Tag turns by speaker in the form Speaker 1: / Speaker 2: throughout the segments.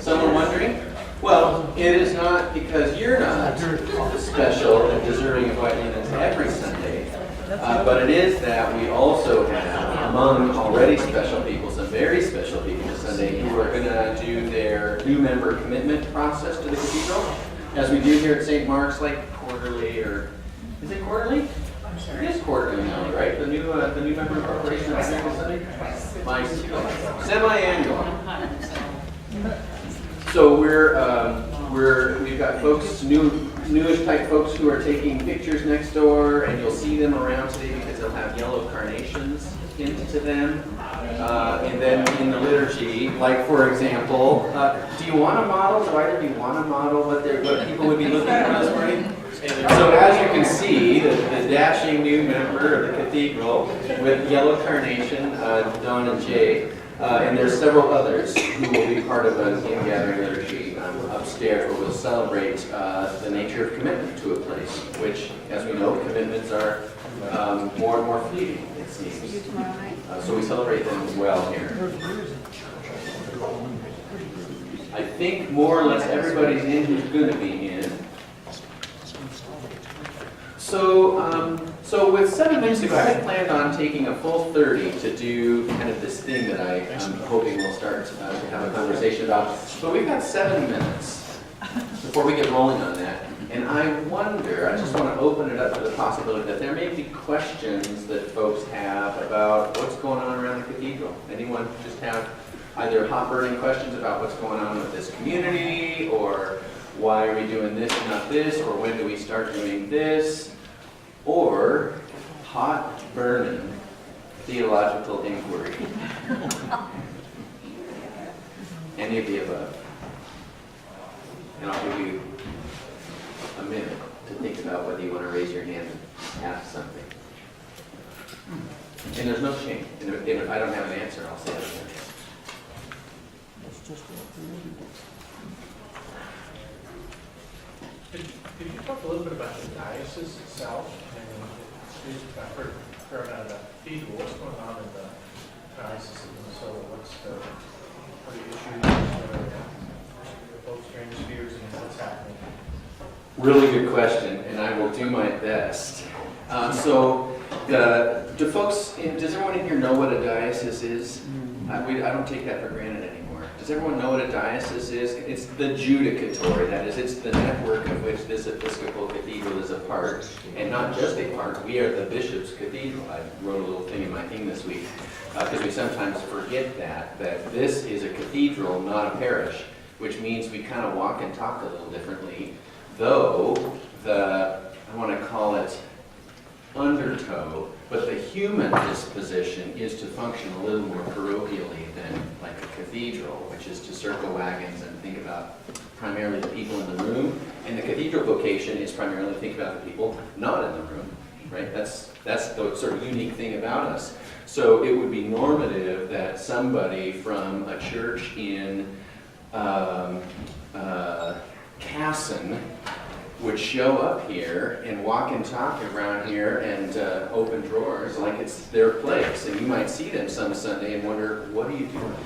Speaker 1: Someone wondering? Well, it is not because you're not special and deserving of white linens every Sunday, but it is that we also have among already special people some very special people this Sunday who are going to do their new member commitment process to the cathedral, as we do here at St. Mark's, like quarterly, or is it quarterly? It is quarterly now, right? The new member incorporation on Sunday? Semi-annual. So we've got folks, newish type folks who are taking pictures next door, and you'll see them around today because they'll have yellow carnations into them. And then in the liturgy, like for example, do you want to model? Do either of you want to model what people would be looking for this morning? So as you can see, the dashing new member of the cathedral with yellow carnation, Don and Jay. And there's several others who will be part of an in-gathering liturgy upstairs where we'll celebrate the nature of commitment to a place, which, as we know, commitments are more and more fleeting, it seems. So we celebrate them as well here. I think more or less everybody's in who's going to be in. So with 7 minutes ago, I had planned on taking a full 30 to do kind of this thing that I'm hoping we'll start to have a conversation about. But we've got 7 minutes before we get rolling on that. And I wonder, I just want to open it up to the possibility that there may be questions that folks have about what's going on around the cathedral. Anyone just have either hot burning questions about what's going on with this community, or why are we doing this and not this, or when do we start doing this? Or hot burning theological inquiry. Any of the above. And I'll give you a minute to think about whether you want to raise your hand and ask something. And there's no shame. And if I don't have an answer, I'll say it again.
Speaker 2: Could you talk a little bit about the diocese itself? I've heard a fair amount about cathedral. What's going on in the diocese of Minnesota? What are the issues, the folks during spheres, and what's happening?
Speaker 1: Really good question, and I will do my best. Does everyone in here know what a diocese is? I don't take that for granted anymore. Does everyone know what a diocese is? It's the judicatory, that is, it's the network of which this Episcopal Cathedral is a part, and not just a part. We are the Bishop's Cathedral. I wrote a little thing in my thing this week, because we sometimes forget that this is a cathedral, not a parish, which means we kind of walk and talk a little differently, though I want to call it undertow, but the human disposition is to function a little more parochially than like a cathedral, which is to circle wagons and think about primarily the people in the room. And the cathedral vocation is primarily to think about the people not in the room, right? That's the sort of unique thing about us. So it would be normative that somebody from a church in Casson would show up here and walk and talk around here and open drawers like it's their place. And you might see them some Sunday and wonder, what are you doing?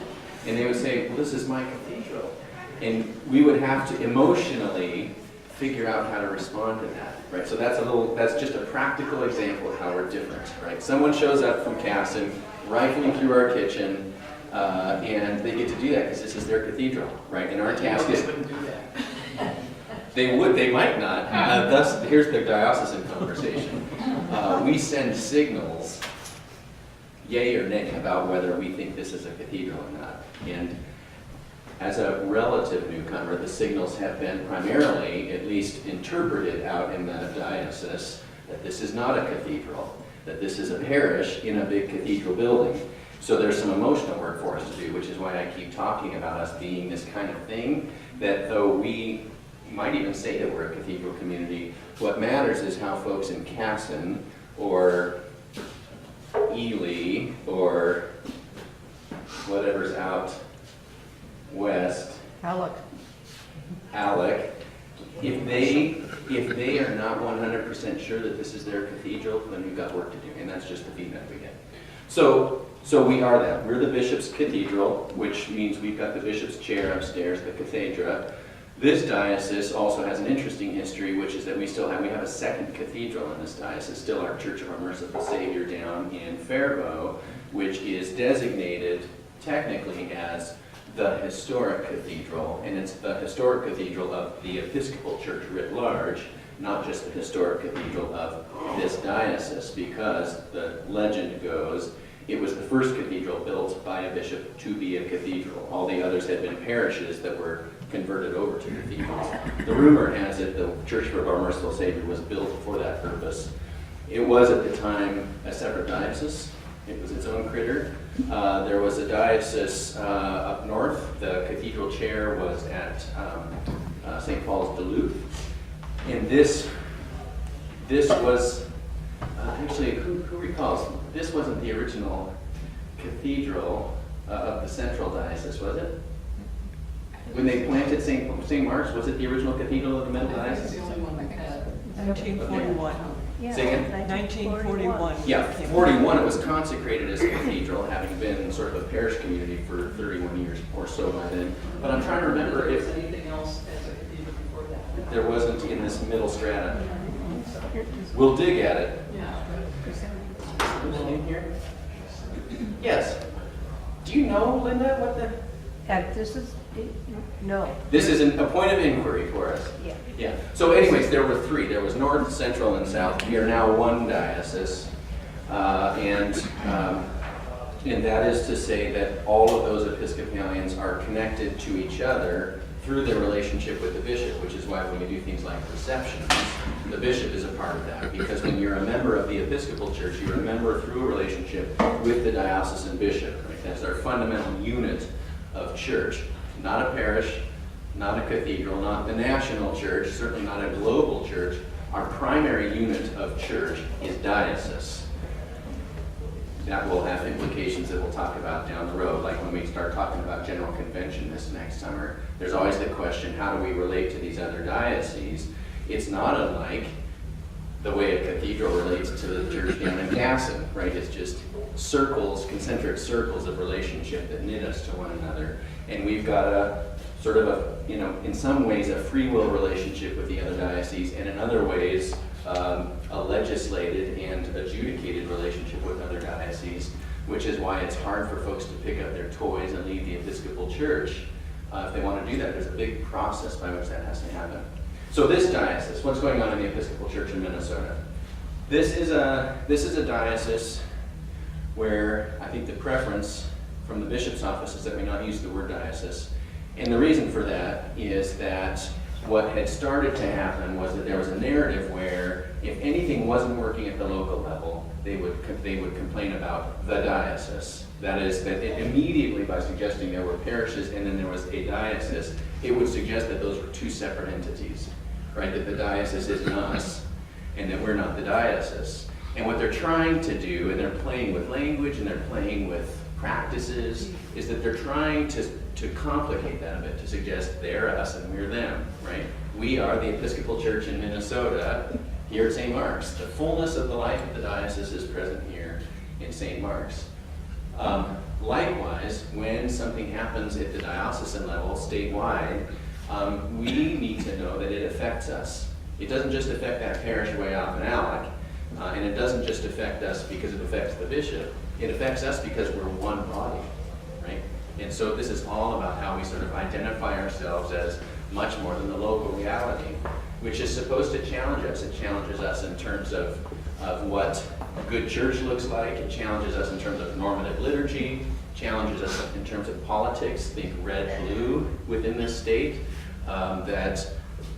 Speaker 1: And they would say, well, this is my cathedral. And we would have to emotionally figure out how to respond to that, right? So that's just a practical example of how we're different, right? Someone shows up from Casson, rifling through our kitchen, and they get to do that because this is their cathedral, right? And our task is... They would, they might not. Thus, here's the diocesan conversation. We send signals, yay or nay, about whether we think this is a cathedral or not. And as a relative newcomer, the signals have been primarily, at least interpreted out in the diocese, that this is not a cathedral, that this is a parish in a big cathedral building. So there's some emotional work for us to do, which is why I keep talking about us being this kind of thing, that though we might even say that we're a cathedral community, what matters is how folks in Casson or Ely or whatever's out west, Alec, if they are not 100% sure that this is their cathedral, then we've got work to do, and that's just the feedback we get. So So we are that. We're the bishop's cathedral, which means we've got the bishop's chair upstairs, the cathedra. This diocese also has an interesting history, which is that we have a second cathedral in this diocese, still our Church of Our Merciful Savior down in Faribault, which is designated technically as the historic cathedral, and it's the historic cathedral of the Episcopal Church writ large, not just the historic cathedral of this diocese, because the legend goes it was the first cathedral built by a bishop to be a cathedral. All the others had been parishes that were converted over to cathedrals. The rumor has it the Church of Our Merciful Savior was built for that purpose. It was at the time a separate diocese. It was its own critter. There was a diocese up north. The cathedral chair was at St. Paul's, Duluth. And this was, actually, who recalls? This wasn't the original cathedral of the central diocese, was it? When they planted St. Mark's, was it the original cathedral of the middle diocese?
Speaker 3: 1941.
Speaker 1: Say again?
Speaker 3: 1941.
Speaker 1: Yeah, 41 it was consecrated as a cathedral, having been sort of a parish community for 31 years or so by then. But I'm trying to remember if
Speaker 4: anything else as a cathedral before that.
Speaker 1: there wasn't in this middle strata. We'll dig at it.
Speaker 4: Yeah.
Speaker 1: In here? Yes. Do you know, Linda, what the...
Speaker 5: This is, no.
Speaker 1: This is a point of inquiry for us.
Speaker 5: Yeah.
Speaker 1: Yeah. So anyways, there were three. There was North, Central, and South. We are now one diocese. And that is to say that all of those Episcopalians are connected to each other through their relationship with the bishop, which is why when we do things like receptions, the bishop is a part of that. Because when you're a member of the Episcopal Church, you're a member through a relationship with the diocesan bishop. Right? That's our fundamental unit of church. Not a parish, not a cathedral, not the national church, certainly not a global church. Our primary unit of church is diocese. That will have implications that we'll talk about down the road, like when we start talking about General Convention this next summer. There's always the question, how do we relate to these other dioceses? It's not unlike the way a cathedral relates to the church down in Gasson, right? It's just circles, concentric circles of relationship that knit us to one another. And we've got a sort of a, in some ways, a free will relationship with the other dioceses, and in other ways, a legislated and adjudicated relationship with other dioceses, which is why it's hard for folks to pick up their toys and leave the Episcopal Church. If they want to do that, there's a big process by which that has to happen. So this diocese, what's going on in the Episcopal Church in Minnesota? This is a diocese where I think the preference from the bishop's office is that we not use the word diocese. And the reason for that is that what had started to happen was that there was a narrative where if anything wasn't working at the local level, they would complain about the diocese. That is, that immediately by suggesting there were parishes and then there was a diocese, it would suggest that those were two separate entities, right? That the diocese isn't us and that we're not the diocese. And what they're trying to do, and they're playing with language and they're playing with practices, is that they're trying to complicate that a bit, to suggest they're us and we're them, right? We are the Episcopal Church in Minnesota, here at St. Mark's. The fullness of the life of the diocese is present here in St. Mark's. Likewise, when something happens at the diocesan level, statewide, we need to know that it affects us. It doesn't just affect that parish way off in Alec, and it doesn't just affect us because it affects the bishop. It affects us because we're one body, right? And so this is all about how we sort of identify ourselves as much more than the local reality, which is supposed to challenge us. It challenges us in terms of what a good church looks like. It challenges us in terms of normative liturgy, challenges us in terms of politics, think red-blue within this state, that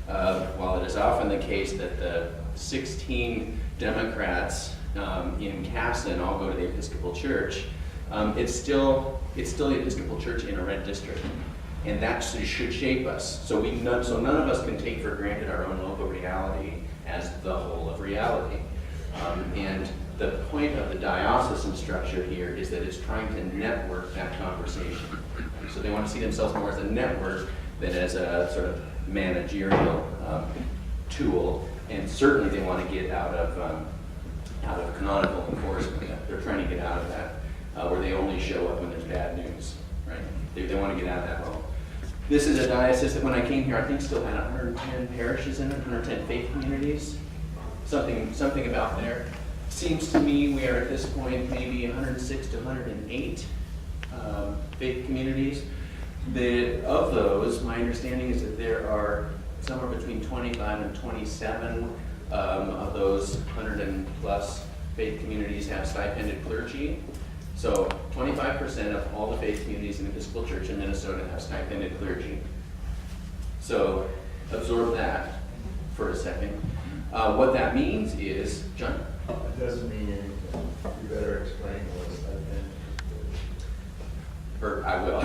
Speaker 1: while it is often the case that the 16 Democrats in Casson all go to the Episcopal Church, it's still the Episcopal Church in a red district, and that should shape us. So none of us can take for granted our own local reality as the whole of reality. And the point of the diocesan structure here is that it's trying to network that conversation. So they want to see themselves more as a network than as a sort of managerial tool, and certainly they want to get out of canonical enforcement. They're trying to get out of that. where they only show up when there's bad news, right? They want to get out of that role. This is a diocese that when I came here, I think still had 110 parishes in it, 110 faith communities. Something about there. Seems to me we are at this point maybe 106 to 108 faith communities. Of those, my understanding is that there are somewhere between 25 and 27 of those 100 and plus faith communities have stipended clergy. So 25% of all the faith communities in the Episcopal Church in Minnesota have stipended clergy. So absorb that for a second. What that means is, John?
Speaker 3: It doesn't mean anything. You better explain what's
Speaker 1: I will.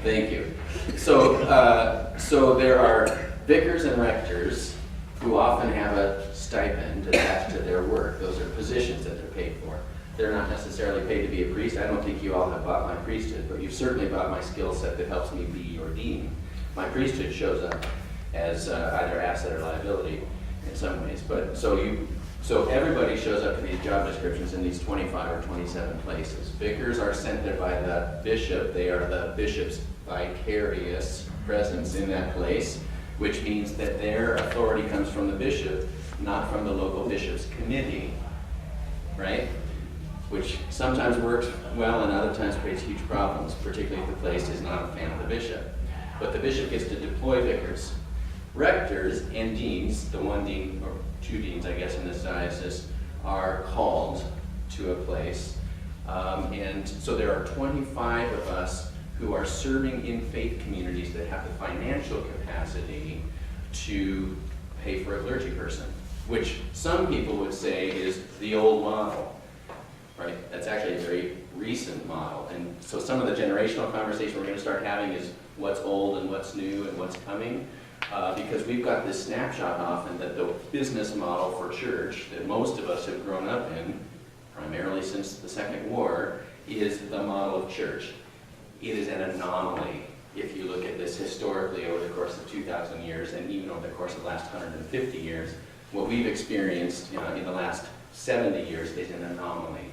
Speaker 1: Thank you. So there are vicars and rectors who often have a stipend attached to their work. Those are positions that they're paid for. They're not necessarily paid to be a priest. I don't think you all have bought my priesthood, but you've certainly bought my skill set that helps me be your dean. My priesthood shows up as either asset or liability in some ways. But so everybody shows up in these job descriptions in these 25 or 27 places. Vicars are sent there by the bishop. They are the bishop's vicarious presence in that place, which means that their authority comes from the bishop, not from the local bishop's committee, right? Which sometimes works well and other times creates huge problems, particularly if the place is not a fan of the bishop. But the bishop gets to deploy vicars. Rectors and deans, the one dean, or two deans, I guess, in this diocese, are called to a place. And so there are 25 of us who are serving in faith communities that have the financial capacity to pay for a clergy person, which some people would say is the old model, right? That's actually a very recent model. And so some of the generational conversation we're going to start having is what's old and what's new and what's coming. Because we've got this snapshot often that the business model for church that most of us have grown up in, primarily since the Second War, is the model of church. It is an anomaly if you look at this historically over the course of 2,000 years and even over the course of the last 150 years. What we've experienced in the last 70 years is an anomaly.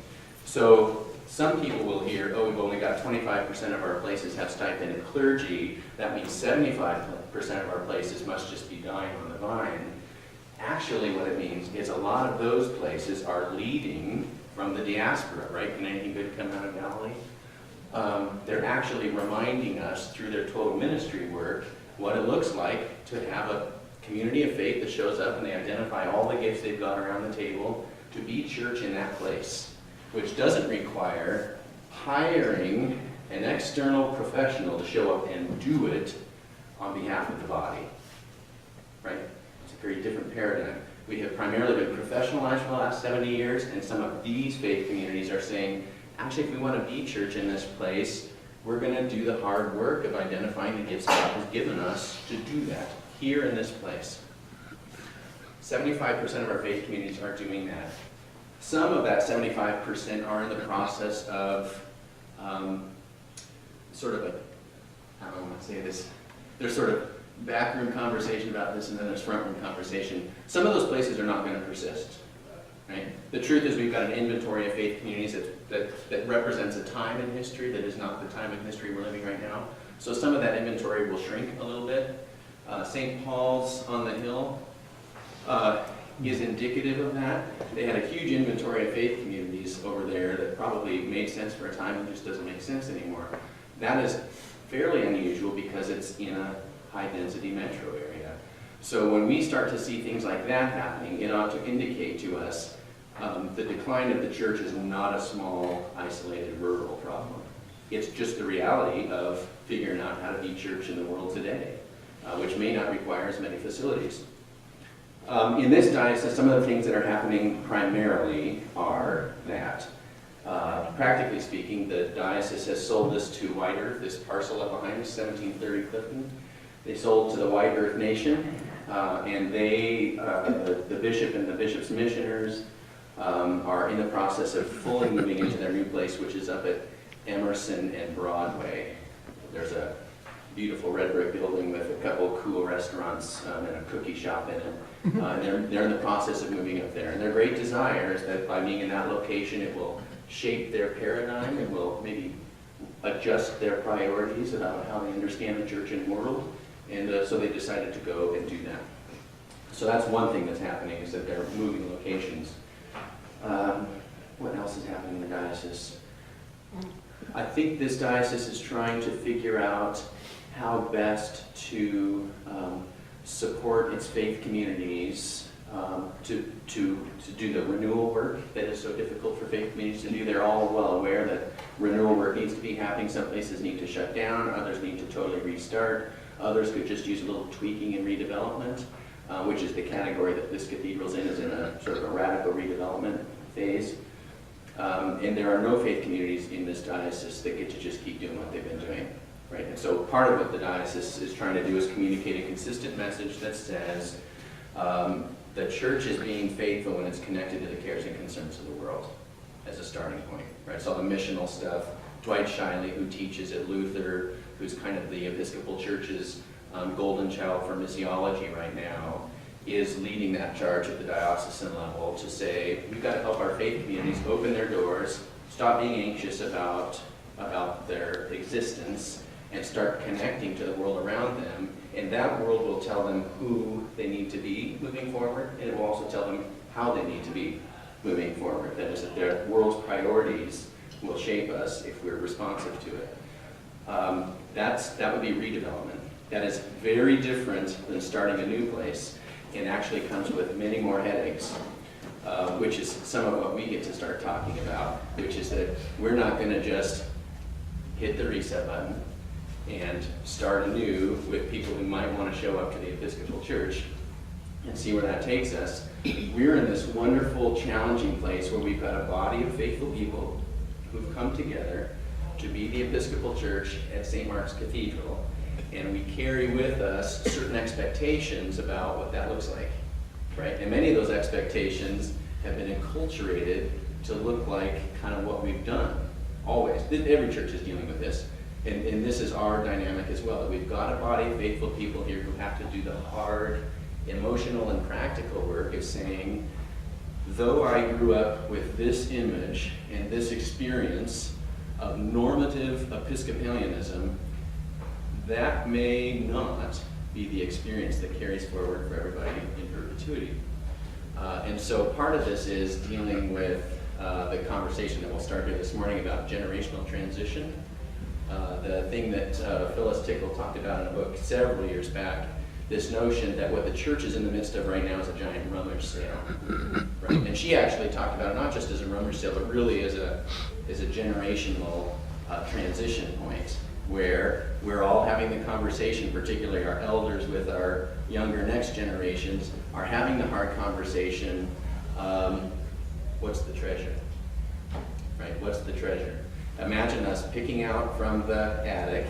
Speaker 1: So some people will hear, oh, we've only got 25% of our places have stipended clergy. That means 75% of our places must just be dying on the vine. Actually, what it means is a lot of those places are leading from the diaspora, right? Can anything good come out of Galilee? They're actually reminding us through their total ministry work what it looks like to have a community of faith that shows up and they identify all the gifts they've got around the table to be church in that place, which doesn't require hiring an external professional to show up and do it on behalf of the body, right? It's a very different paradigm. We have primarily been professionalized for the last 70 years, and some of these faith communities are saying, actually, if we want to be church in this place, we're going to do the hard work of identifying the gifts God has given us to do that here in this place. 75% of our faith communities are doing that. Some of that 75% are in the process of sort of a, I don't want to say this, there's sort of backroom conversation about this and then there's front room conversation. Some of those places are not going to persist, right? The truth is we've got an inventory of faith communities that represents a time in history that is not the time in history we're living right now. So some of that inventory will shrink a little bit. St. Paul's on the Hill is indicative of that. They had a huge inventory of faith communities over there that probably made sense for a time and just doesn't make sense anymore. That is fairly unusual because it's in a high-density metro area. So when we start to see things like that happening, it ought to indicate to us the decline of the church is not a small, isolated, rural problem. It's just the reality of figuring out how to be church in the world today, which may not require as many facilities. In this diocese, some of the things that are happening primarily are that, practically speaking, the diocese has sold this to White Earth, this parcel up behind us, 1730 Clifton. They sold to the White Earth Nation, and they, the bishop and the bishop's missioners, are in the process of fully moving into their new place, which is up at Emerson and Broadway. There's a beautiful red brick building with a couple of cool restaurants and a cookie shop in it. And they're in the process of moving up there. And their great desire is that by being in that location, it will shape their paradigm and will maybe adjust their priorities about how they understand the church and world. And so they decided to go and do that. So that's one thing that's happening, is that they're moving locations. What else is happening in the diocese? I think this diocese is trying to figure out how best to support its faith communities to do the renewal work that is so difficult for faith communities to do. They're all well aware that renewal work needs to be happening. Some places need to shut down, others need to totally restart, others could just use a little tweaking and redevelopment, which is the category that this cathedral's in, is in a sort of a radical redevelopment phase. And there are no faith communities in this diocese that get to just keep doing what they've been doing, right? And so part of what the diocese is trying to do is communicate a consistent message that says the church is being faithful when it's connected to the cares and concerns of the world as a starting point, right? So all the missional stuff, Dwight Shiley, who teaches at Luther, who's kind of the Episcopal Church's golden child for missiology right now, is leading that charge at the diocesan level to say, we've got to help our faith communities open their doors, stop being anxious about their existence, and start connecting to the world around them. And that world will tell them who they need to be moving forward, and it will also tell them how they need to be moving forward. That is, that their world's priorities will shape us if we're responsive to it. That would be redevelopment. That is very different than starting a new place, and actually comes with many more headaches, which is some of what we get to start talking about, which is that we're not going to just hit the reset button and start anew with people who might want to show up to the Episcopal Church and see where that takes us. We're in this wonderful, challenging place where we've got a body of faithful people who've come together to be the Episcopal Church at St. Mark's Cathedral. And we carry with us certain expectations about what that looks like, right? And many of those expectations have been enculturated to look like kind of what we've done, always. Every church is dealing with this. And this is our dynamic as well, that we've got a body of faithful people here who have to do the hard, emotional, and practical work of saying, though I grew up with this image and this experience of normative Episcopalianism, that may not be the experience that carries forward for everybody in perpetuity. And so part of this is dealing with the conversation that we'll start here this morning about generational transition. The thing that Phyllis Tickle talked about in a book several years back, this notion that what the church is in the midst of right now is a giant rummage sale. Right? And she actually talked about it not just as a rummage sale, but really as a generational transition point, where we're all having the conversation, particularly our elders with our younger next generations, are having the hard conversation, what's the treasure? Right, what's the treasure? Imagine us picking out from the attic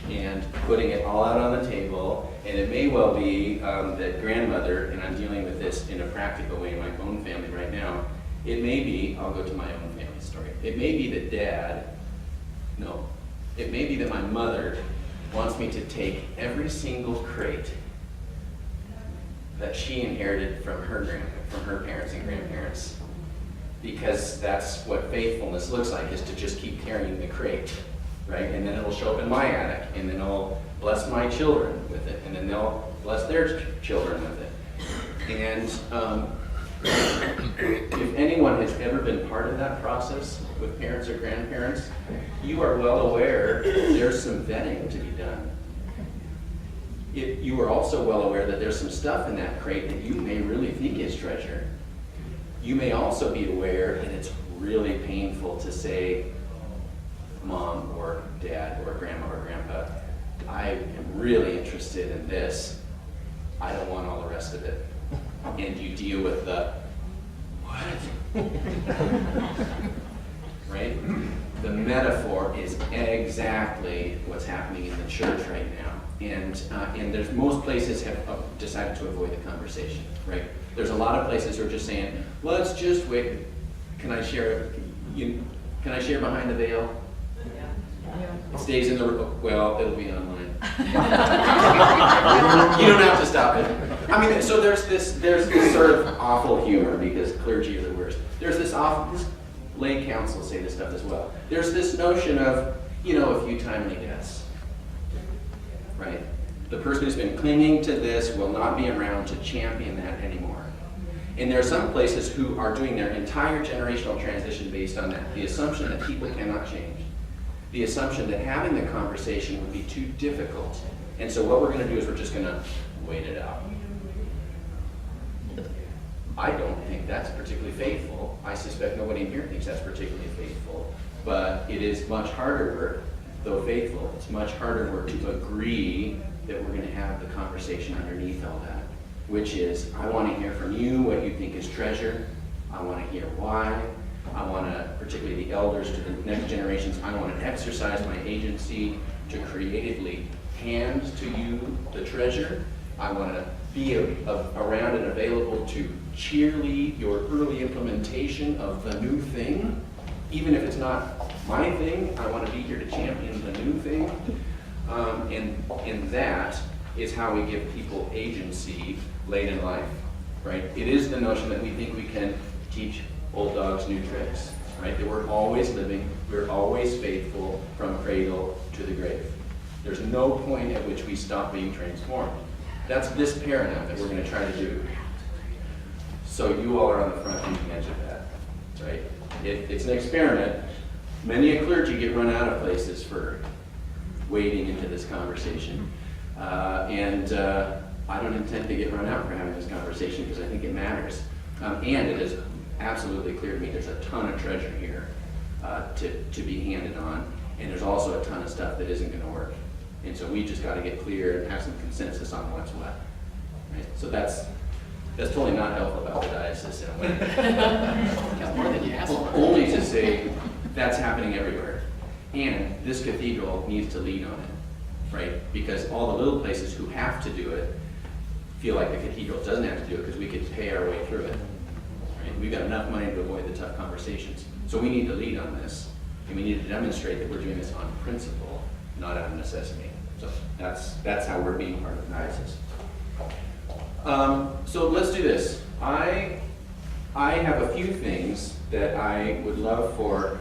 Speaker 1: and putting it all out on the table, and it may well be that grandmother, and I'm dealing with this in a practical way in my own family right now, it may be, I'll go to my own family story, it may be that it may be that my mother wants me to take every single crate that she inherited from her parents and grandparents, because that's what faithfulness looks like, is to just keep carrying the crate, right? And then it'll show up in my attic, and then I'll bless my children with it, and then they'll bless their children with it. And if anyone has ever been part of that process with parents or grandparents, you are well aware there's some vetting to be done. You are also well aware that there's some stuff in that crate that you may really think is treasure. You may also be aware that it's really painful to say, Mom or Dad or Grandma or Grandpa, I am really interested in this. I don't want all the rest of it. And you deal with the, what? Right? The metaphor is exactly what's happening in the church right now. And there's most places have decided to avoid the conversation, right? There's a lot of places who are just saying, let's just wait. Can I share behind the veil? It stays in the, well, it'll be online. You don't have to stop it. I mean, so there's this sort of awful humor, because clergy are the worst. There's this lay counsel say this stuff as well. There's this notion of, a few timely deaths, right? The person who's been clinging to this will not be around to champion that anymore. And there are some places who are doing their entire generational transition based on that. The assumption that people cannot change. The assumption that having the conversation would be too difficult. And so what we're going to do is we're just going to wait it out. I don't think that's particularly faithful. I suspect nobody in here thinks that's particularly faithful. But it is much harder work, though faithful. It's much harder work to agree that we're going to have the conversation underneath all that, which is, I want to hear from you what you think is treasure. I want to hear why. I want to, particularly the elders to the next generations, I want to exercise my agency to creatively hand to you the treasure. I want to be around and available to cheerlead your early implementation of the new thing. Even if it's not my thing, I want to be here to champion the new thing. And that is how we give people agency late in life, right? It is the notion that we think we can teach old dogs new tricks, right? That we're always living, we're always faithful from cradle to the grave. There's no point at which we stop being transformed. That's this paradigm that we're going to try to do. So you all are on the front leading edge of that, right? It's an experiment. Many a clergy get run out of places for wading into this conversation. And I don't intend to get run out for having this conversation because I think it matters. And it is absolutely clear to me there's a ton of treasure here to be handed on. And there's also a ton of stuff that isn't going to work. And so we just got to get clear and have some consensus on what's what. Right? So that's totally not helpful about the diocese in a way.
Speaker 4: That's more than you asked for.
Speaker 1: Only to say that's happening everywhere. And this cathedral needs to lead on it, right? Because all the little places who have to do it feel like the cathedral doesn't have to do it because we could pay our way through it. Right? We've got enough money to avoid the tough conversations. So we need to lead on this. And we need to demonstrate that we're doing this on principle, not out of necessity. So that's how we're being part of the diocese. So let's do this. I have a few things that I would love for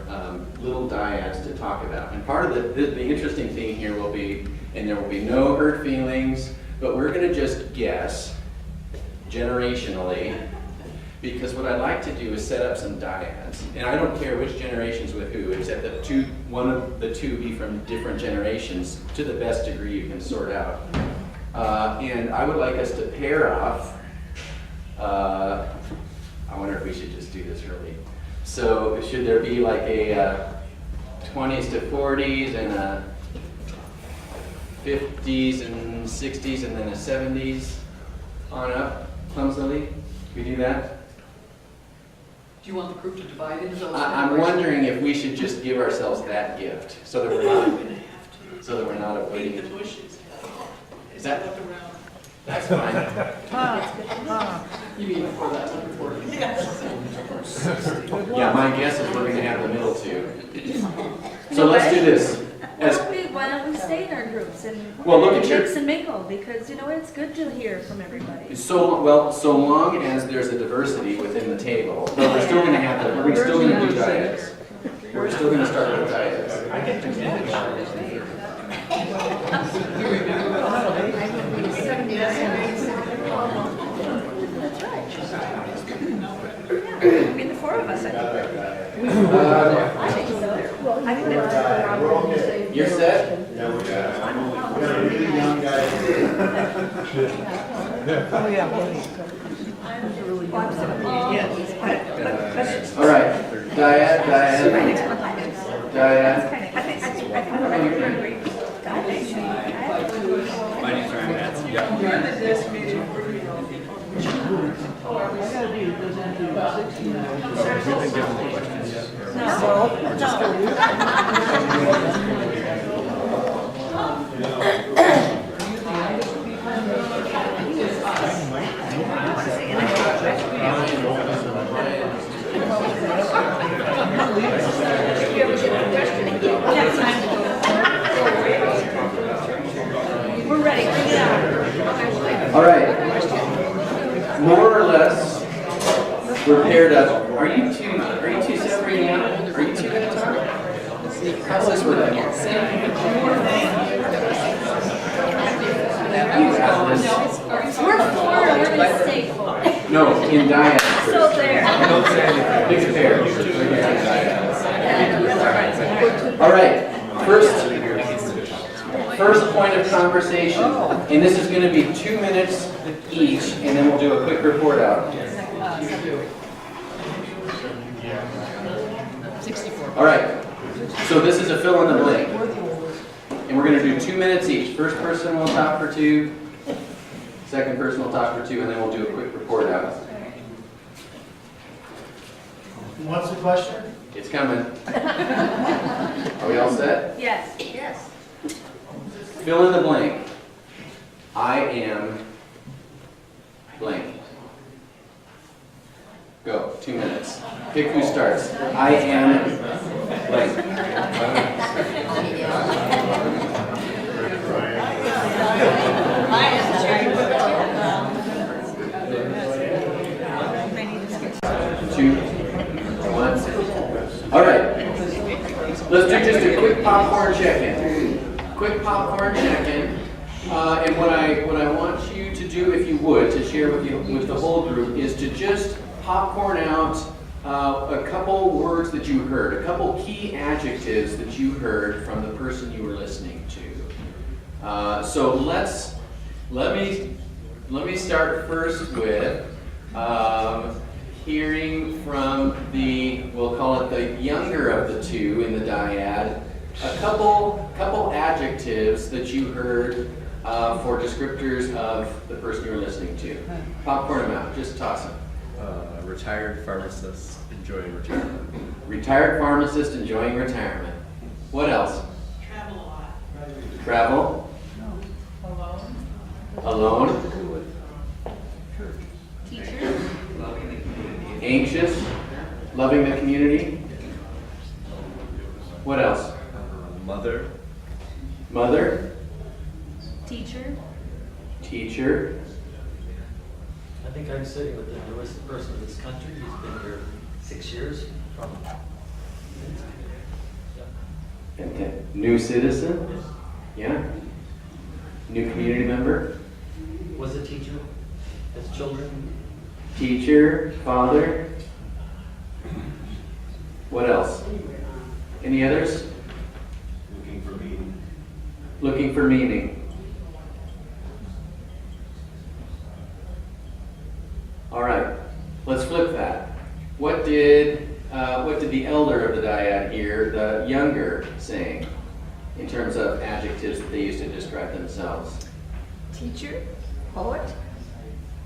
Speaker 1: little dyads to talk about. And part of the interesting thing here will be, and there will be no hurt feelings, but we're going to just guess generationally, because what I'd like to do is set up some dyads. And I don't care which generations with who, except that one of the two be from different generations to the best degree you can sort out. And I would like us to pair off. I wonder if we should just do this early. So should there be like a 20s to 40s and a 50s and 60s and then a 70s on up clumsily? Can we do that?
Speaker 4: Do you want the group to divide into those?
Speaker 1: I'm wondering if we should just give ourselves that gift so that we're not avoiding it. Is that
Speaker 4: around?
Speaker 1: That's fine.
Speaker 4: You mean before that, not before?
Speaker 1: Yeah, my guess is we're going to have the middle two. So let's do this.
Speaker 5: Why don't we stay in our groups and
Speaker 1: Well, look at your-
Speaker 5: mix and mingle, because it's good to hear from everybody.
Speaker 1: So long as there's a diversity within the table, but we're still going to have we're still going to do dyads. We're still going to start with dyads.
Speaker 2: I can pretend to show this.
Speaker 5: That's right. I mean, the four of us, I think. I think so. Well, I think that's.
Speaker 1: You're set?
Speaker 3: Yeah, we got a really young guy.
Speaker 5: Oh, yeah.
Speaker 1: All right. Dyad.
Speaker 6: My name's Ryan Matson.
Speaker 4: You're the designated groupie.
Speaker 5: We're ready. Bring it out.
Speaker 1: All right. More or less, we're paired up. Are you two separating out? How's this working?
Speaker 5: We're four, we're gonna stay four.
Speaker 1: No, in diaspora.
Speaker 5: So there.
Speaker 1: Pick a pair. All right, first point of conversation, and this is going to be 2 minutes each, and then we'll do a quick report out.
Speaker 4: 64.
Speaker 1: All right, so this is a fill in the blank, and we're going to do 2 minutes each. First person will talk for 2, second person will talk for 2, and then we'll do a quick report out.
Speaker 2: What's the question?
Speaker 1: It's coming. Are we all set?
Speaker 5: Yes. Yes.
Speaker 1: Fill in the blank. I am blank. Go, 2 minutes. Pick who starts. I am blank. Two, one. All right. Let's do just a quick popcorn check-in. Quick popcorn check-in. And what I want you to do, if you would, to share with the whole group, is to just popcorn out a couple words that you heard, a couple key adjectives that you heard from the person you were listening to. So let me start first with hearing from we'll call it the younger of the two in the dyad, a couple adjectives that you heard for descriptors of the person you were listening to. Popcorn them out, just toss them.
Speaker 6: Retired pharmacist enjoying retirement.
Speaker 1: Retired pharmacist enjoying retirement. What else?
Speaker 7: Travel a lot.
Speaker 1: Travel.
Speaker 7: Alone.
Speaker 1: Alone.
Speaker 5: Teacher.
Speaker 1: Anxious. Loving the community. What else?
Speaker 6: Mother.
Speaker 1: Mother.
Speaker 5: Teacher.
Speaker 1: Teacher.
Speaker 8: I think I'm sitting with the newest person in this country. He's been here 6 years from.
Speaker 1: Okay. New citizen. Yeah. New community member.
Speaker 8: Was a teacher, has children.
Speaker 1: Teacher. Father. What else? Any others?
Speaker 3: Looking for meaning.
Speaker 1: Looking for meaning. All right, let's flip that. What did the elder of the dyad hear the younger saying in terms of adjectives that they used to describe themselves?
Speaker 5: Teacher. Poet.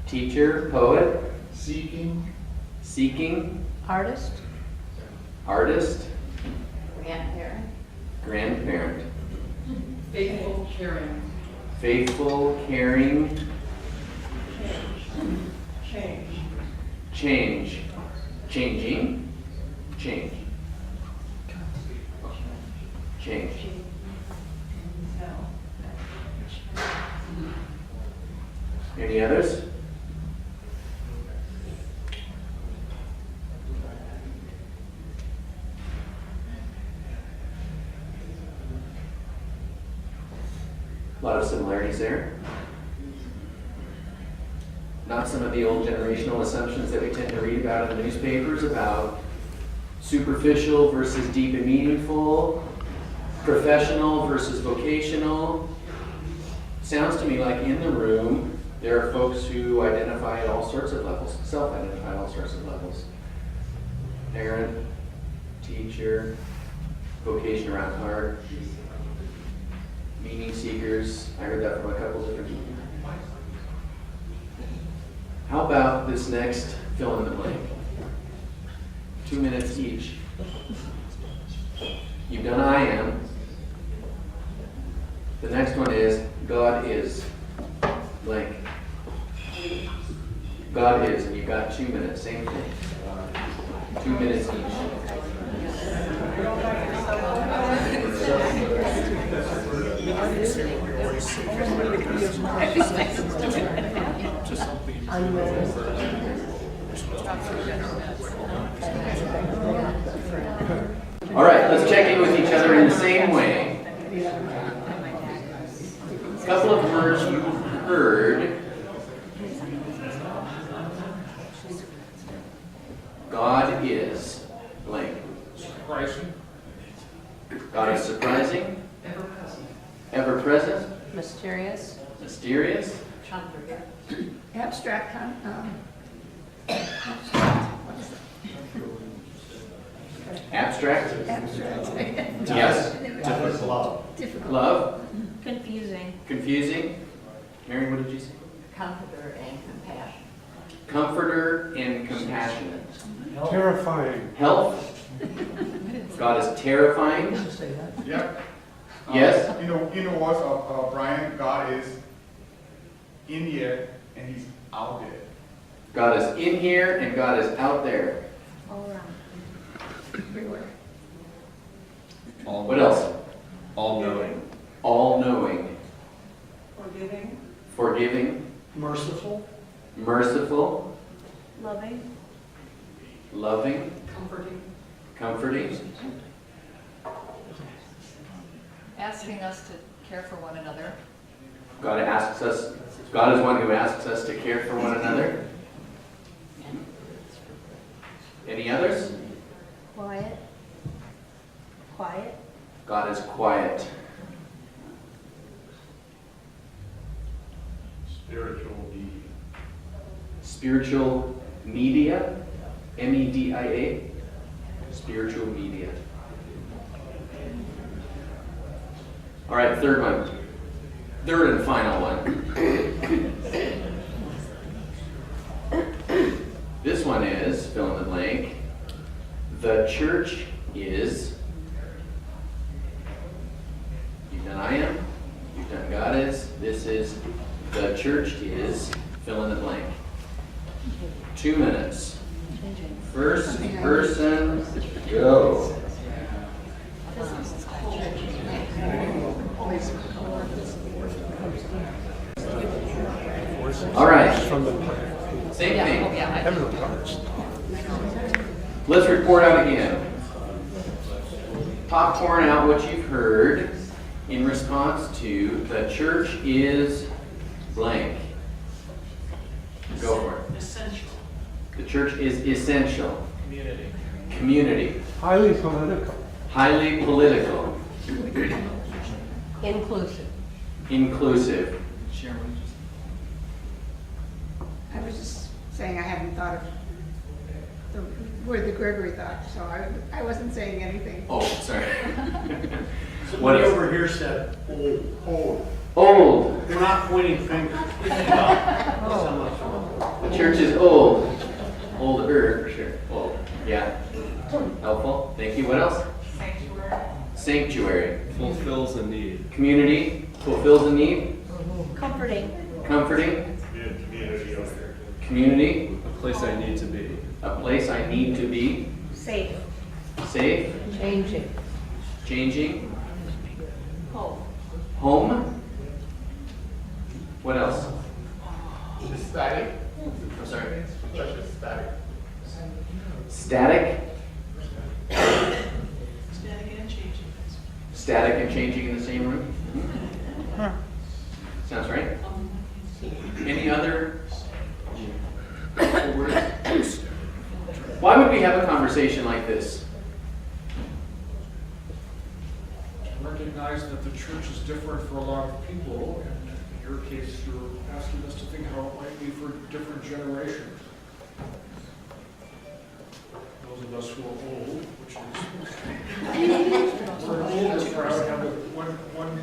Speaker 1: Teacher, poet,
Speaker 2: Seeking.
Speaker 1: seeking,
Speaker 5: Artist.
Speaker 1: artist,
Speaker 5: Grandparent.
Speaker 1: grandparent,
Speaker 4: Faithful, caring.
Speaker 1: faithful, caring,
Speaker 7: Change.
Speaker 1: change, changing, change, change. Any others? A lot of similarities there. Not some of the old generational assumptions that we tend to read about in the newspapers about superficial versus deep and meaningful, professional versus vocational. Sounds to me like in the room, there are folks who identify at all sorts of levels, self-identify at all sorts of levels. Parent, teacher, vocation around art, meaning seekers. I heard that from a couple different people. How about this next fill in the blank? 2 minutes each. You've done I am. The next one is God is blank. God is, and you've got 2 minutes, same thing. 2 minutes each. All right, let's check in with each other in the same way. A couple of words you heard. God is blank.
Speaker 2: Surprising.
Speaker 1: God is surprising,
Speaker 4: Ever present.
Speaker 1: ever present,
Speaker 5: Mysterious.
Speaker 1: mysterious,
Speaker 4: Comforter.
Speaker 5: Abstract,
Speaker 1: abstract,
Speaker 5: abstract.
Speaker 1: yes,
Speaker 5: Difficult.
Speaker 1: love,
Speaker 5: Confusing.
Speaker 1: confusing. Mary, what did you say?
Speaker 4: Comforter and compassion.
Speaker 1: Comforter and compassionate.
Speaker 2: Terrifying.
Speaker 1: Health. God is terrifying.
Speaker 9: Yep.
Speaker 1: Yes.
Speaker 9: You know what, Brian? God is in the air and He's out there.
Speaker 1: God is in here and God is out there.
Speaker 5: All around. Everywhere.
Speaker 6: All
Speaker 1: What else?
Speaker 6: All knowing.
Speaker 1: All knowing,
Speaker 7: Forgiving,
Speaker 1: forgiving,
Speaker 2: Merciful.
Speaker 1: merciful,
Speaker 5: Loving.
Speaker 1: loving,
Speaker 4: Comforting.
Speaker 1: comforting,
Speaker 4: Asking us to care for one another.
Speaker 1: God asks us, God is one who asks us to care for one another. Any others?
Speaker 5: Quiet. Quiet.
Speaker 1: God is quiet.
Speaker 9: Spiritual need.
Speaker 1: Spiritual media, media, spiritual media. All right, third one. Third and final one. This one is, fill in the blank, the church is, you've done I am, you've done God is, this is, the church is, fill in the blank. 2 minutes. First person, go. All right. Same thing. Let's report out again. Popcorn out what you've heard in response to the church is blank. Go for it.
Speaker 2: Essential.
Speaker 1: The church is essential.
Speaker 2: Community.
Speaker 1: Community.
Speaker 2: Highly political.
Speaker 1: Highly political.
Speaker 5: Inclusive.
Speaker 1: Inclusive.
Speaker 10: I was just saying I hadn't thought of the word that Gregory thought, so I wasn't saying anything.
Speaker 1: Oh, sorry.
Speaker 2: Somebody
Speaker 1: else?
Speaker 2: over here said old.
Speaker 1: Old.
Speaker 2: We're not pointing fingers.
Speaker 1: The church is old. Older, for sure. Old. Yeah. Helpful. Thank you. What else?
Speaker 7: sanctuary,
Speaker 1: Sanctuary.
Speaker 6: Fulfills a need.
Speaker 1: Community. Fulfills a need.
Speaker 5: Comforting.
Speaker 1: Comforting.
Speaker 9: Community out there.
Speaker 1: Community.
Speaker 6: A place I need to be.
Speaker 1: A place I need to be.
Speaker 5: Safe.
Speaker 1: Safe.
Speaker 5: Changing.
Speaker 1: Changing.
Speaker 4: Hope.
Speaker 1: Home. What else?
Speaker 9: Static.
Speaker 1: I'm sorry.
Speaker 9: Church is static.
Speaker 1: Static.
Speaker 7: static and changing.
Speaker 1: Static and changing in the same room. Sounds right. Any other words? Why would we have a conversation like this?
Speaker 11: Recognize that the church is different for a lot of people, and in your case, you're asking us to think how it might be for different generations. Those of us who are old, which is, we're old, we're proud to have one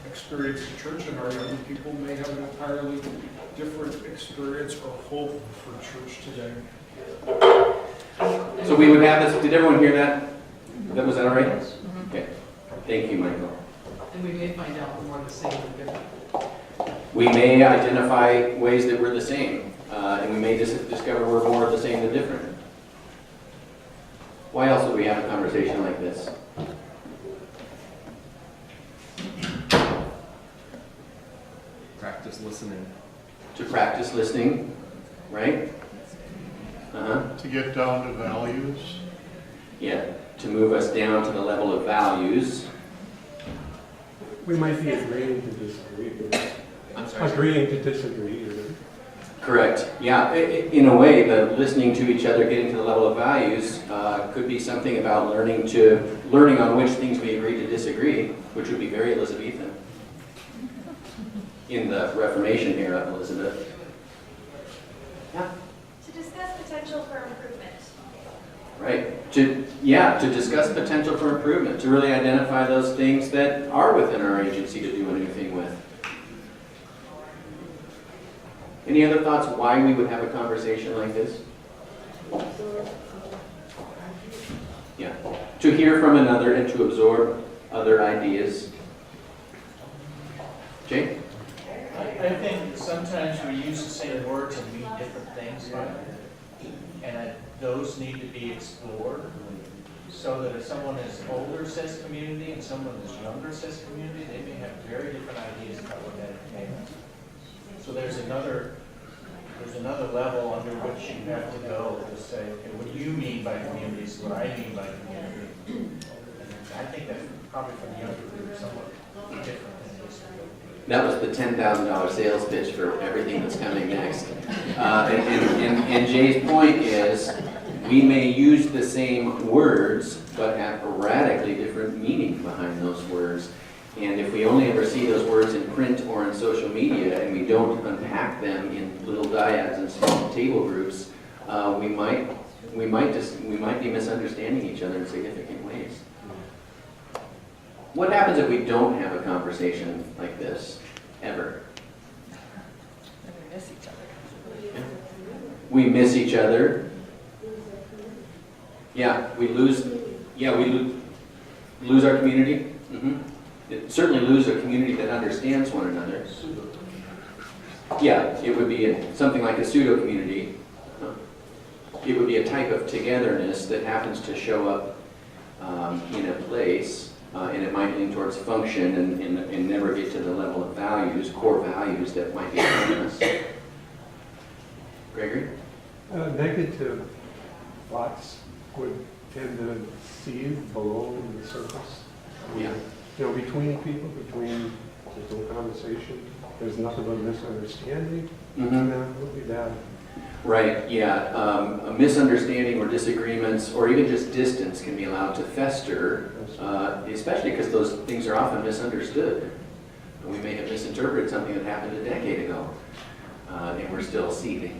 Speaker 11: experience in church, and our young people may have an entirely different experience or hope for church today.
Speaker 1: So we would have this, did everyone hear that? Was that all right? Okay. Thank you, Michael.
Speaker 4: And we may find out we're more the same than different.
Speaker 1: We may identify ways that we're the same, and we may discover we're more of the same than different. Why else would we have a conversation like this?
Speaker 6: Practice listening.
Speaker 1: To practice listening, right?
Speaker 9: To get down to values.
Speaker 1: Yeah. to move us down to the level of values.
Speaker 12: We might be agreeing to disagree.
Speaker 1: I'm sorry.
Speaker 12: Agreeing to disagree.
Speaker 1: Correct. Yeah, in a way, the listening to each other, getting to the level of values, could be something about learning on which things we agree to disagree, which would be very Elizabethan in the Reformation era, Elizabeth. Yeah.
Speaker 5: To discuss potential for improvement.
Speaker 1: Right. To discuss potential for improvement, to really identify those things that are within our agency to do anything with. Any other thoughts why we would have a conversation like this? Yeah. To hear from another and to absorb other ideas. Jay?
Speaker 2: I think sometimes we use the same words and mean different things, right? And those need to be explored, so that if someone is older says community and someone is younger says community, they may have very different ideas about what that entails. So there's another level under which you have to go to say, okay, what do you mean by community is what I mean by community. And I think that's probably for the younger group somewhat different than this.
Speaker 1: That was the $10,000 sales pitch for everything that's coming next. And Jay's point is, we may use the same words, but have a radically different meaning behind those words. And if we only ever see those words in print or in social media, and we don't unpack them in little dyads and small table groups, we might be misunderstanding each other in significant ways. What happens if we don't have a conversation like this, ever?
Speaker 4: We miss each other.
Speaker 1: We miss each other. Yeah, we lose our community. It certainly lose a community that understands one another. Yeah, it would be something like a pseudo-community. It would be a type of togetherness that happens to show up in a place, and it might lean towards function and never get to the level of values, core values that might be us. Gregory?
Speaker 12: Negative thoughts would tend to seethe below the surface.
Speaker 1: Yeah.
Speaker 12: Between people, between just a conversation, there's nothing but misunderstanding,
Speaker 1: Mm-hmm.
Speaker 12: and that would be bad.
Speaker 1: Right, yeah. A misunderstanding or disagreements or even just distance can be allowed to fester, especially because those things are often misunderstood. We may have misinterpreted something that happened a decade ago, and we're still seething.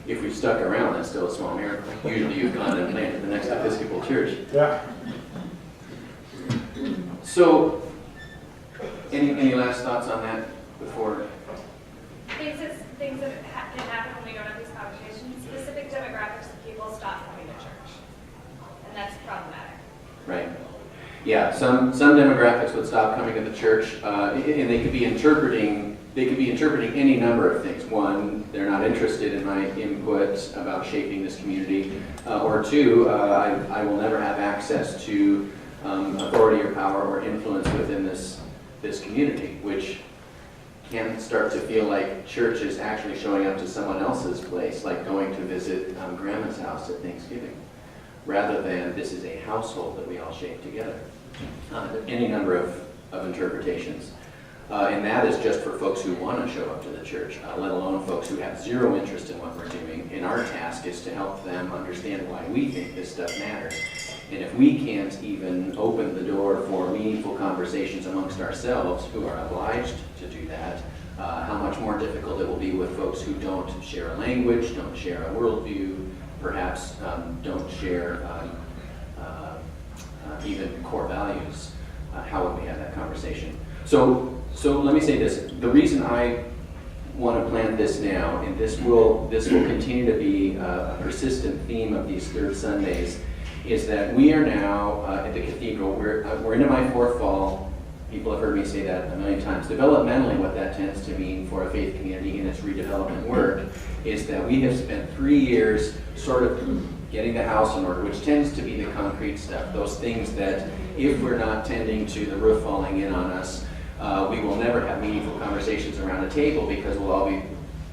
Speaker 1: If we've stuck around, that's still a small miracle. Usually you've gone and planted the next Episcopal church.
Speaker 12: Yeah.
Speaker 1: So, any last thoughts on that before?
Speaker 5: Things that can happen when we don't have these conversations. Specific demographics of people stop coming to church, and that's problematic.
Speaker 1: Right. Yeah. Some demographics would stop coming to the church, and they could be interpreting any number of things. One, they're not interested in my input about shaping this community, or two, I will never have access to authority or power or influence within this community, which can start to feel like church is actually showing up to someone else's place, like going to visit grandma's house at Thanksgiving, rather than this is a household that we all shape together. Any number of interpretations. And that is just for folks who want to show up to the church, let alone folks who have zero interest in what we're doing. And our task is to help them understand why we think this stuff matters. And if we can't even open the door for meaningful conversations amongst ourselves, who are obliged to do that, how much more difficult it will be with folks who don't share a language, don't share a worldview, perhaps don't share even core values. How would we have that conversation? So let me say this. The reason I want to plant this now, and this will continue to be a persistent theme of these third Sundays, is that we are now at the cathedral. We're into my fourth fall. People have heard me say that a million times. Developmentally, what that tends to mean for a faith community in its redevelopment work is that we have spent 3 years sort of getting the house in order, which tends to be the concrete stuff, those things that if we're not tending to the roof falling in on us, we will never have meaningful conversations around a table because we'll all be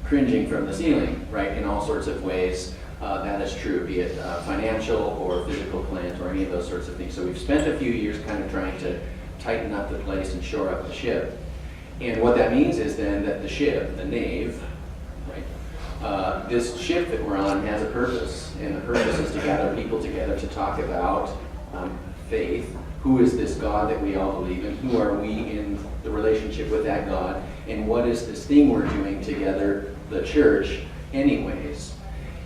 Speaker 1: cringing from the ceiling, right, in all sorts of ways, that is true, be it financial or physical cleanse or any of those sorts of things. So we've spent a few years kind of trying to tighten up the place and shore up the ship. And what that means is then that the ship, the nave, right, this ship that we're on has a purpose, and the purpose is to gather people together to talk about faith. Who is this God that we all believe in? Who are we in the relationship with that God? And what is this thing we're doing together, the church, anyways?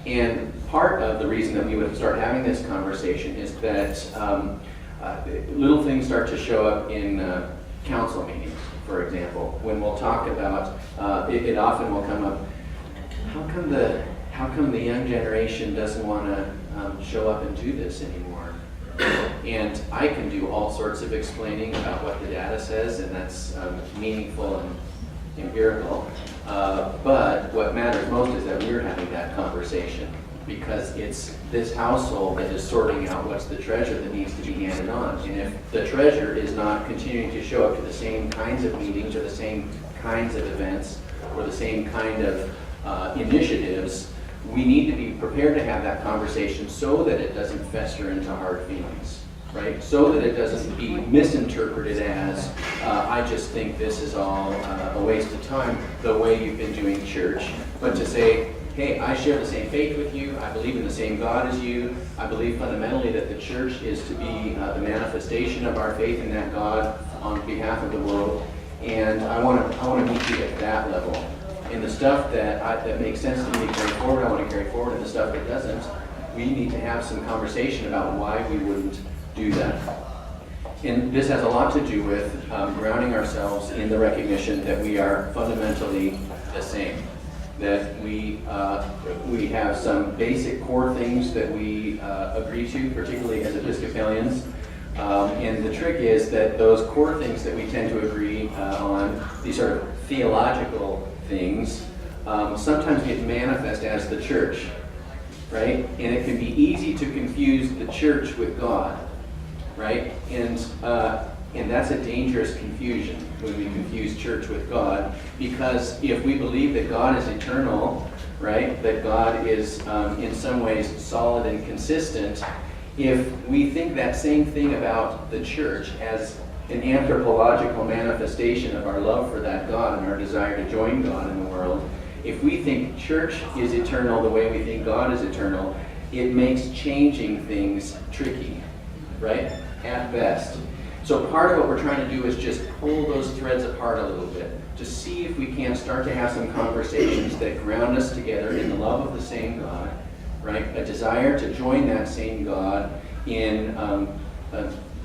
Speaker 1: And part of the reason that we would start having this conversation is that little things start to show up in council meetings, for example. When we'll talk about, it often will come up, how come the young generation doesn't want to show up and do this anymore? And I can do all sorts of explaining about what the data says, and that's meaningful and empirical. But what matters most is that we're having that conversation, because it's this household that is sorting out what's the treasure that needs to be handed on. And if the treasure is not continuing to show up to the same kinds of meetings or the same kinds of events or the same kind of initiatives, we need to be prepared to have that conversation so that it doesn't fester into hard feelings, right? So that it doesn't be misinterpreted as, I just think this is all a waste of time, the way you've been doing church. But to say, hey, I share the same faith with you, I believe in the same God as you, I believe fundamentally that the church is to be the manifestation of our faith in that God on behalf of the world, and I want to meet you at that level. And the stuff that makes sense to me to carry forward, I want to carry forward, and the stuff that doesn't, we need to have some conversation about why we wouldn't do that. And this has a lot to do with grounding ourselves in the recognition that we are fundamentally the same. That we have some basic core things that we agree to, particularly as Episcopalians. And the trick is that those core things that we tend to agree on, these sort of theological things, sometimes get manifest as the church, right? And it can be easy to confuse the church with God, right? And that's a dangerous confusion when we confuse church with God, because if we believe that God is eternal, right, that God is in some ways solid and consistent, if we think that same thing about the church as an anthropological manifestation of our love for that God and our desire to join God in the world, if we think church is eternal the way we think God is eternal, it makes changing things tricky, right? At best. So part of what we're trying to do is just pull those threads apart a little bit to see if we can't start to have some conversations that ground us together in the love of the same God, right? A desire to join that same God in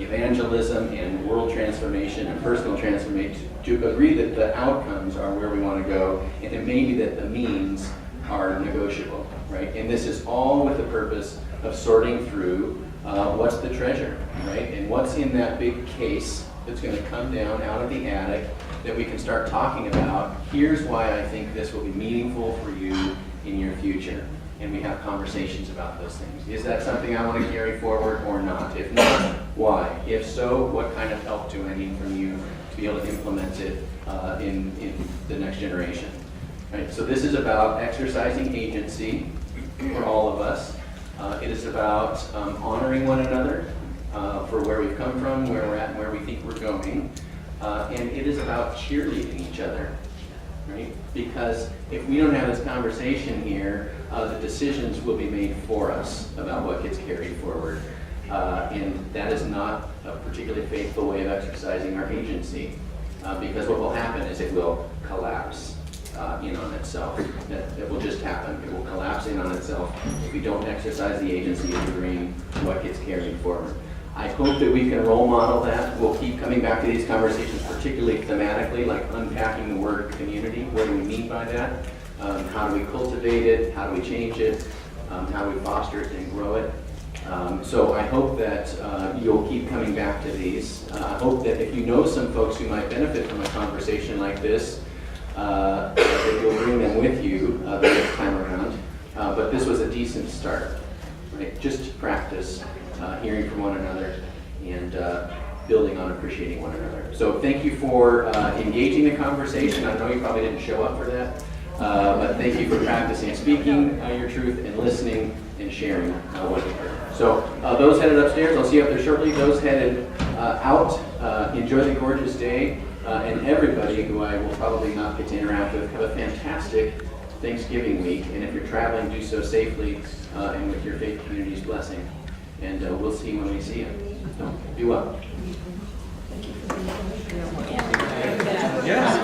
Speaker 1: evangelism and world transformation and personal transformation, to agree that the outcomes are where we want to go, and it may be that the means are negotiable, right? And this is all with the purpose of sorting through what's the treasure, right? And what's in that big case that's going to come down out of the attic that we can start talking about. Here's why I think this will be meaningful for you in your future. And we have conversations about those things. Is that something I want to carry forward or not? If not, why? If so, what kind of help do I need from you to be able to implement it in the next generation? Right? So this is about exercising agency for all of us. It is about honoring one another for where we've come from, where we're at, and where we think we're going. And it is about cheerleading each other. Right? Because if we don't have this conversation here, the decisions will be made for us about what gets carried forward. And that is not a particularly faithful way of exercising our agency. Because what will happen is it will collapse in on itself. It will just happen. It will collapse in on itself if we don't exercise the agency of agreeing what gets carried forward. I hope that we can role model that. We'll keep coming back to these conversations, particularly thematically, like unpacking the word community. What do we mean by that? How do we cultivate it? How do we change it? How do we foster it and grow it? So I hope that you'll keep coming back to these. I hope that if you know some folks who might benefit from a conversation like this, that you'll bring them with you the next time around. But this was a decent start, right? Just practice. Hearing from one another and building on appreciating one another. So thank you for engaging the conversation. I know you probably didn't show up for that, But thank you for practicing speaking your truth and listening and sharing what you heard. So those headed upstairs, I'll see you up there shortly. Those headed out, enjoy the gorgeous day. And everybody who I will probably not get to interact with, have a fantastic Thanksgiving week. And if you're traveling, do so safely and with your faith community's blessing. And we'll see you when we see you. So, be well.
Speaker 6: Yeah.